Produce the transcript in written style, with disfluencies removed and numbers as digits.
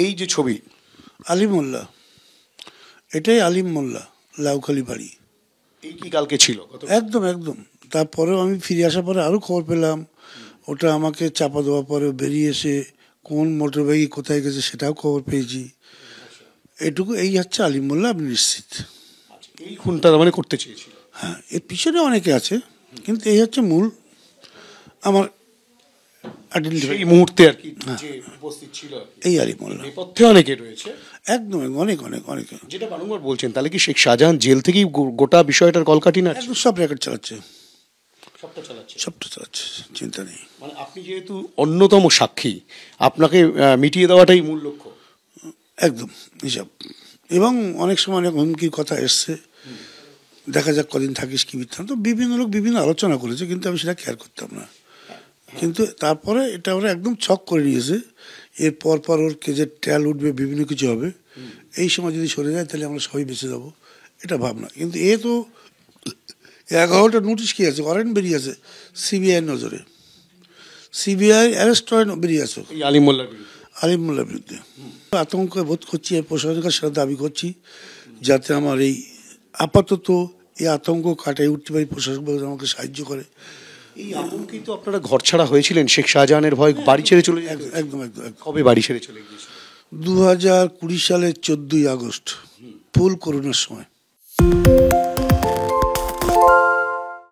এই যে ছবি আলিম মোল্লা, এটাই আলিম মোল্লা, লাউখালি বাড়ি। এই কি কালকে ছিল? একদম একদম। তারপরেও আমি ফিরে আসার পরে আরও খবর পেলাম, ওটা আমাকে চাপা দেওয়ার পরে বেরিয়ে এসে কোন মোটর বাইকে কোথায় গেছে সেটাও খবর পেয়েছি। এটুকু, এই হচ্ছে আলিম মোল্লা, আপনি নিশ্চিত। এই খুনটা মানে করতে চেয়েছিল? হ্যাঁ, এর পিছনে অনেকে আছে, কিন্তু এই হচ্ছে মূল আমার এই মুহূর্তে আর কি যে উপস্থিত ছিল, এই আলিম মোল্লা। নেপথ্যে অনেকে রয়েছে। একদম, অনেক অনেক অনেক। যেটা বারংবার বলছেন, তাহলে কি শেখ শাহজাহান জেল থেকেই গোটা বিষয়টার কলকাঠি না? একদম সব রেকর্ড চালাচ্ছে, সবটা চালাচ্ছে, চিন্তা নেই। মানে আপনি যেহেতু অন্যতম সাক্ষী, আপনাকে মিটিয়ে দেওয়াটাই মূল লক্ষ্য। একদম হিসাব। এবং অনেক সময় অনেক হুমকির কথা এসছে, দেখা যাক কদিন থাকিস কি বৃত্তান্ত, বিভিন্ন লোক বিভিন্ন আলোচনা করেছে, কিন্তু আমি সেটা কেয়ার করতাম না। কিন্তু তারপরে এটা ওরা একদম ছক করে নিয়েছে, এর পর ওর কেজের ট্যাল উঠবে, বিভিন্ন কিছু হবে, এই সময় যদি সরে যায় তাহলে আমরা সবাই বেঁচে যাবো, এটা ভাবনা। কিন্তু এ তো 11টা নোটিশ কি আছে, ওয়ারেন্ট বেরিয়ে আছে সিবিআই নজরে, সিবিআই অ্যারেস্ট ওয়ারেন্ট বেরিয়ে আছে আলিম মোল্লার বিরুদ্ধে। আতঙ্ক বোধ করছি, প্রশাসনের কাছে সেটা দাবি করছি, যাতে আমার এই আপাতত এই আতঙ্ক কাটাই উঠতে পারি, প্রশাসন আমাকে সাহায্য করে। এই আতঙ্কেই তো আপনারা ঘর ছাড়া হয়েছিলেন, শেখ শাহজাহানের ভয় বাড়ি ছেড়ে চলে যায়। একদম একদম। কবে বাড়ি ছেড়ে চলে গিয়েছিল? 2020 সালের 14ই আগস্ট, ফুল করোনার সময়।